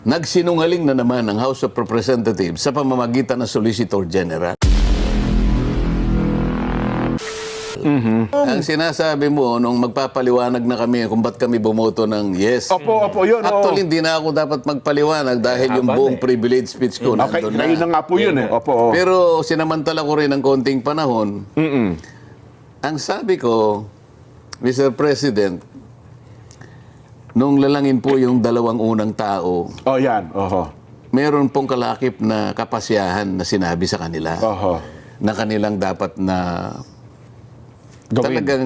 Nagsinungaling na naman ang House of Representatives sa pamamagitan ng Solicitor General. Ang sinasabi mo, nung magpapaliwanag na kami kung ba't kami bumoto ng yes. Opo, yun. Actually, hindi na ako dapat magpaliwanag dahil yung buong privilege speech ko Okay, nandun na. yun na nga po yun eh. Opo. Pero sinamantala ko rin ng konting panahon. Ang sabi ko, Mr. President, nung lalangin po yung dalawang unang tao, Oh, yan. Oho. meron pong kalakip na kapasyahan na sinabi sa kanila Oho. na kanilang dapat na Gawin. talagang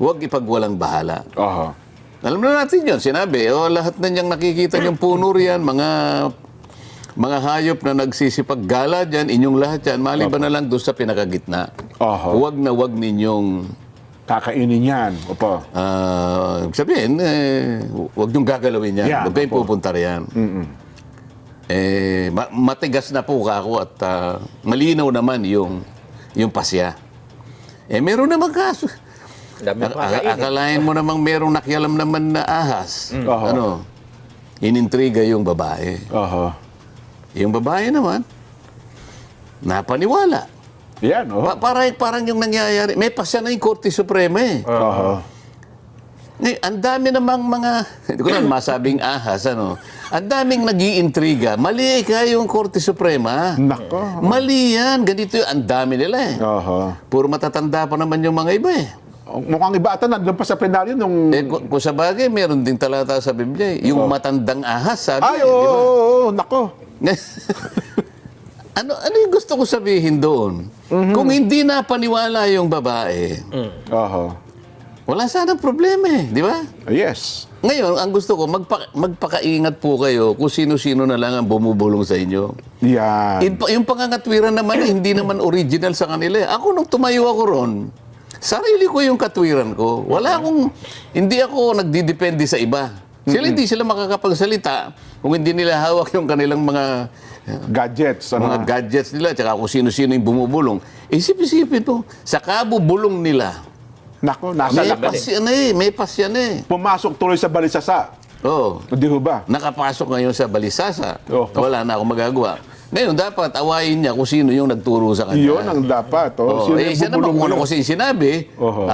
huwag ipagwalang bahala. Oho. Alam na natin yun, sinabi, lahat na niyang nakikita niyong puno riyan, mga hayop na nagsisipaggala dyan, inyong lahat yan, maliban na lang doon sa pinakagitna. Oho. Huwag na huwag ninyong Kakainin yan. Opo. sabihin, huwag niyong gagalawin yan. Yeah, Huwag kayong opo. pupunta riyan. Matigas na po ako at malinaw naman yung pasya. Meron naman kaso. Akalain mo namang merong nakialam naman na ahas. Oho. Inintriga yung babae. Oho. Yung babae naman, napaniwala. Yan. Oho. Parang yung nangyayari, may pasya na yung Korte Suprema eh. Oho. Ang dami namang mga, hindi ko na masabing ahas, ang daming nag-iintriga. Mali yung Korte Suprema. Nako. Mali yan. Ganito ang dami nila eh. Oho. Puro matatanda pa naman yung mga iba eh. Mukhang iba ata nandun pa sa plenaryo nung... Kung sa bagay, meron ding talata sa Biblia eh. Yung matandang ahas, sabi. Ay, di ba? oo. Nako. ano yung gusto ko sabihin doon? Kung hindi na paniwala yung babae, Oho. wala sanang problema eh, di ba? Yes. Ngayon, ang gusto ko, magpakaingat po kayo kung sino-sino na lang ang bumubulong sa inyo. Yan. Yung pangangatwiran naman, hindi naman original sa kanila. Ako, nung tumayo ako ron, sarili ko yung katwiran ko. Hindi ako nagdidepende sa iba. Hindi sila makakapagsalita kung hindi nila hawak yung kanilang mga Gadgets. mga gadgets nila, tsaka kung sino-sino yung bumubulong. Isip-isipin po, sa kabubulong nila, Nako, nasa may lakas. pasyan may pasyan Pumasok tuloy sa balisasa. Oo. Hindi ho ba? Nakapasok ngayon sa balisasa. Oh. Wala na akong magagawa. Ngayon, dapat awayin niya kung sino yung nagturo sa kanya. Yun ang dapat. Oh. Sino yung Siya naman bubulong kung ano mo kasi sinabi, Oho.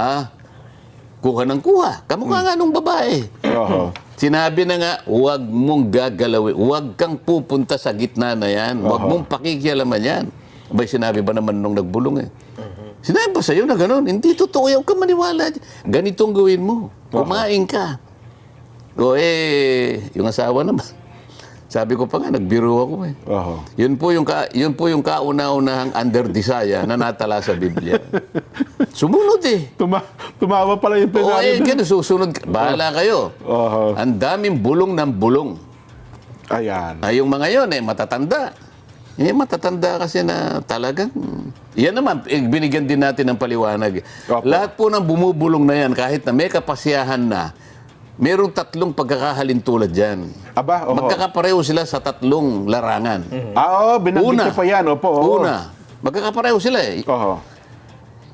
kuha ng kuha. Kamukha nga nung babae. Oho. Sinabi na nga, huwag mong gagalawin. Huwag kang pupunta sa gitna na yan. Huwag mong pakikialaman yan. Abay, sinabi ba naman nung nagbulong eh? Sinabi ba sa'yo na gano'n? Hindi totoo. Huwag kang maniwala. Ganitong gawin mo. Kumain ka. Yung asawa naman. Sabi ko pa nga, nagbiro ako eh. Oho. Yun po yung kauna-unahang under desire na natala sa Biblia. Sumunod eh. Tumawa pala yung plenaryo. Ganun, susunod. Bahala kayo. Oho. Ang daming bulong ng bulong. Ayan. Yung mga yon matatanda. Matatanda kasi na talagang... Yan naman, binigyan din natin ng paliwanag. Opo. Lahat po ng bumubulong na yan, kahit na may kapasyahan na, merong tatlong pagkakahalin tulad dyan. Aba, oho. Magkakapareho sila sa tatlong larangan. Oo, binanggit ko pa yan. Opo. Oo. Una, magkakapareho sila eh. Oho.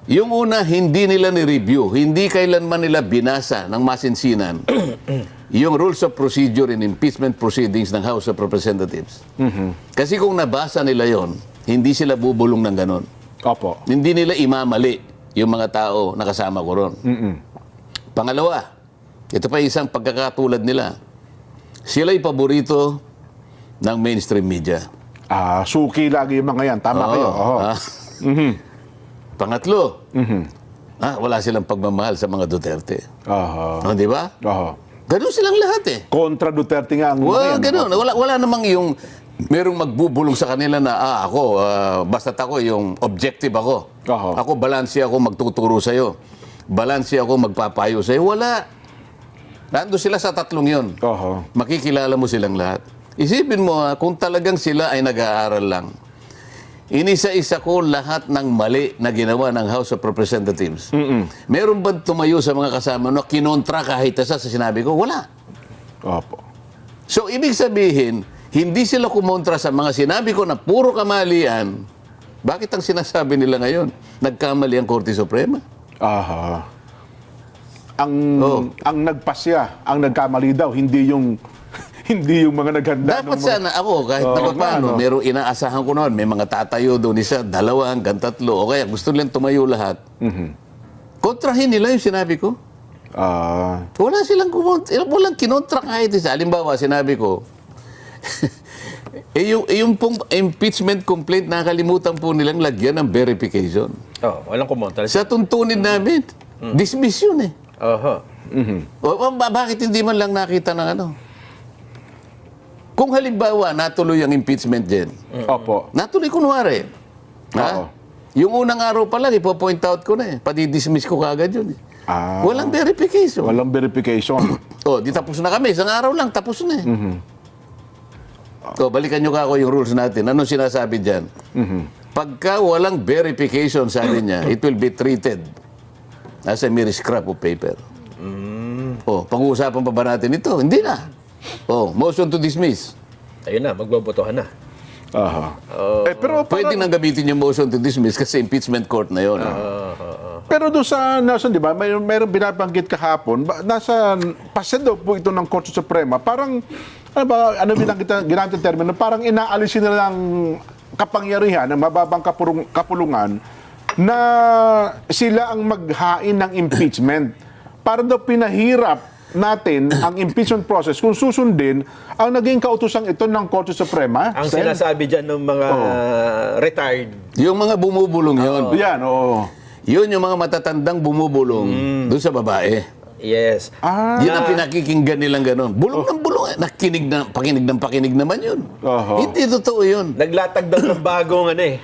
Yung una, hindi nila ni-review, hindi kailanman nila binasa ng masinsinan yung Rules of Procedure in Impeachment Proceedings ng House of Representatives. Kasi kung nabasa nila yon, hindi sila bubulong ng ganon. Opo. Hindi nila imamali yung mga tao na kasama ko ron. Pangalawa, ito pa isang pagkakatulad nila. Sila'y paborito ng mainstream media. Suki lagi yung mga yan. Tama kayo. Oho. Pangatlo, wala silang pagmamahal sa mga Duterte. Oho. Di ba? Oho. Ganun silang lahat eh. Kontra Duterte nga ang Well, mga yan. ganun. Wala namang yung merong magbubulong sa kanila na ako, basta't ako yung objective ako. Oho. Ako, balanse ako magtuturo sa'yo. Balanse ako magpapayo sa'yo. Wala. Nando sila sa tatlong yon. Oho. Makikilala mo silang lahat. Isipin mo, kung talagang sila ay nag-aaral lang, inisa-isa ko lahat ng mali na ginawa ng House of Representatives. Meron ba tumayo sa mga kasama na kinontra kahit isa sa sinabi ko? Wala. Opo. So, ibig sabihin, hindi sila kumontra sa mga sinabi ko na puro kamalian. Bakit ang sinasabi nila ngayon? Nagkamali ang Korte Suprema. Aha. Ang nagpasya, ang nagkamali daw, hindi yung Hindi yung mga naghanda. Dapat ng mga- sana ako, kahit na Oo, paano, nga, no? merong inaasahan ko noon, may mga tatayo doon, isa, dalawa, hanggang tatlo, o kaya gusto nilang tumayo lahat. Kontrahin nila yung sinabi ko. Wala silang walang kinontra kahit isa. Halimbawa, sinabi ko, yung pong impeachment complaint, nakalimutan po nilang lagyan ng verification. Walang kumontra. Sa tuntunin namin, dismiss yun eh. Bakit hindi man lang nakita ng ano? Kung halimbawa, natuloy ang impeachment din, Opo. natuloy kunwari. Oo. Ha? Yung unang araw pa lang, ipo-point out ko na eh. Padi-dismiss ko kagad yun eh. Walang verification. Walang verification. Di tapos na kami. Isang araw lang, tapos na eh. Balikan nyo ako yung rules natin. Anong sinasabi dyan? Pagka walang verification, sabi niya, it will be treated as a mere scrap of paper. Pag-uusapan pa ba natin ito? Hindi na. Motion to dismiss. Ayun na, magbobotohan na. Pero Pwede nang gamitin yung motion to dismiss kasi impeachment court na yun. Pero doon sa Nelson, di ba, mayroong binabanggit kahapon, nasa pasado po ito ng Korte Suprema, parang, ginamit ang termino, parang inaalisin na lang kapangyarihan ng mababang kapulungan na sila ang maghain ng impeachment. Para daw pinahirap natin ang impeachment process kung susundin ang naging kautusang ito ng Korte Suprema. Ang sinasabi dyan ng mga retired. Yung mga bumubulong yun. Yan, oo. Yun yung mga matatandang bumubulong doon sa babae. Yes. Yun ang pinakikinggan nilang gano'n. Bulong ng bulong. Pakinig naman yun. Hindi totoo yun. Naglatag daw ng bagong ano eh.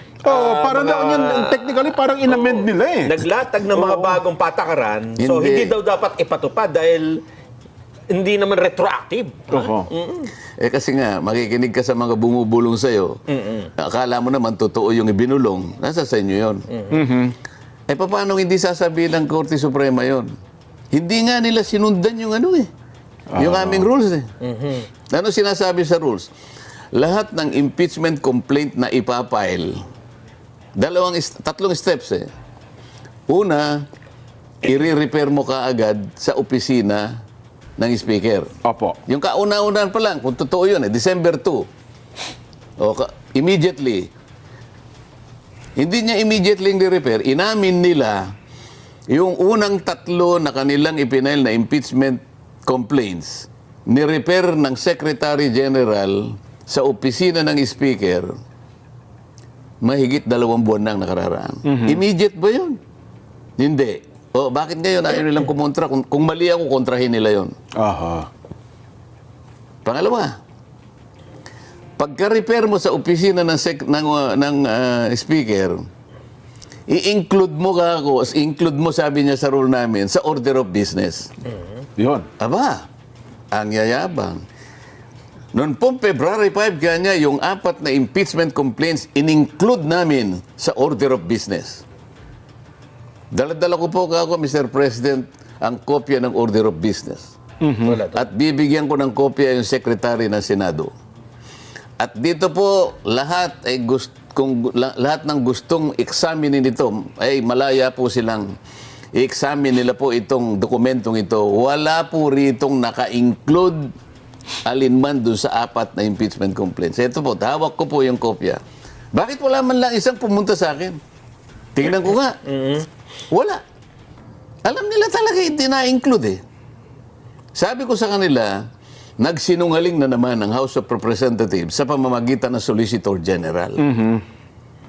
Parang daw yan, technically, parang inamend nila eh. Naglatag ng mga bagong patakaran. So, Hindi. hindi daw dapat ipatupad dahil hindi naman retroactive. Kasi nga, makikinig ka sa mga bumubulong sa'yo. Akala mo naman totoo yung ibinulong. Nasa sa inyo yun. Paano hindi sasabihin ng Korte Suprema yun? Hindi nga nila sinundan yung ano eh. Yung aming rules eh. Ano sinasabi sa rules? Lahat ng impeachment complaint na ipapile, tatlong steps eh. Una, i-repair mo kaagad sa opisina ng speaker. Opo. Yung kauna-unan pa lang, kung totoo yun, December 2. Immediately. Hindi niya immediately ni-repair. Inamin nila yung unang tatlo na kanilang ipinail na impeachment complaints, ni-repair ng Secretary General sa opisina ng speaker, mahigit 2 buwan nang nakararaan. Immediate ba yun? Hindi. Bakit ngayon ayaw nilang kumontra? Kung mali ako, kontrahin nila yun. Pangalawa, pagka-repair mo sa opisina ng speaker, i-include mo include mo, sabi niya sa rule namin, sa order of business. Yun. Aba, ang yayabang. Noon pong February 5 kanya, yung 4 na impeachment complaints, in-include namin sa order of business. Dala-dala ko po ako, Mr. President, ang kopya ng order of business. Wala to. At bibigyan ko ng kopya yung Secretary ng Senado. At dito po, lahat ng gustong examinin ito, ay malaya po silang i-examine nila po itong dokumentong ito. Wala po ritong naka-include alinman doon sa 4 na impeachment complaints. Ito po, hawak ko po yung kopya. Bakit wala man lang isang pumunta sa akin? Tingnan ko nga. Wala. Alam nila talaga hindi na-include eh. Sabi ko sa kanila, nagsinungaling na naman ang House of Representatives sa pamamagitan ng Solicitor General.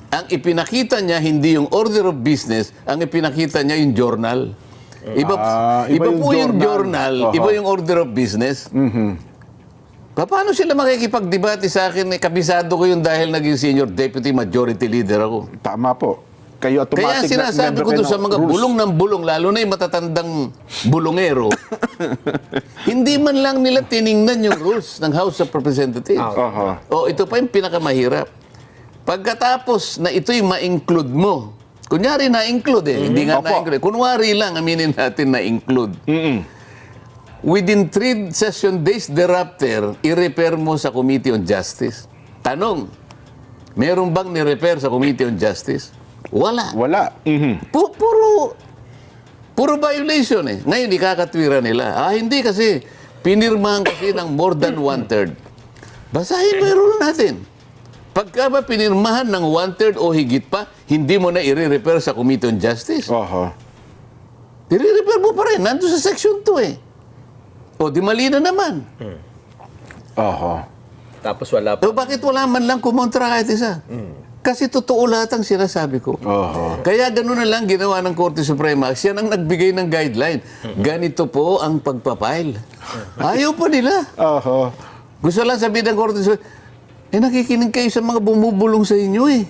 Ang ipinakita niya, hindi yung order of business, ang ipinakita niya yung journal. Iba po yung journal, iba yung order of business. Paano sila makikipagdebate sa akin? Kabisado ko yun dahil naging senior deputy majority leader ako. Tama po. Kayo Kaya automatic sinasabi ko doon sa mga bulong ng bulong, lalo na yung matatandang bulongero, hindi man lang nila tiningnan yung rules ng House of Representatives. Ito pa yung pinakamahirap. Pagkatapos na ito'y ma-include mo, kunyari na-include hindi nga na-include. Kunwari lang, aminin natin na-include. Within 3 session days thereafter, i-repair mo sa Committee on Justice. Tanong, meron bang ni-repair sa Committee on Justice? Wala. Puro violation eh. Ngayon, ikakatwira nila. Hindi kasi pinirmahan kasi ng more than one-third. Basahin mo yung rule natin. Pagka ba pinirmahan ng one-third o higit pa, hindi mo na i-refer sa Committee on Justice. Oho. I-refer mo pa rin. Nandun sa Section 2 eh. O, di mali na naman. Oho. Tapos wala pa. So, bakit wala man lang kumontra kahit isa? Kasi totoo lahat ang sinasabi ko. Oho. Kaya gano'n na lang ginawa ng Korte Suprema. Siya nang nagbigay ng guideline. Ganito po ang pagpapile. Ayaw pa nila. Oho. Gusto lang sabihin ng Korte Suprema, nakikinig kayo sa mga bumubulong sa inyo eh.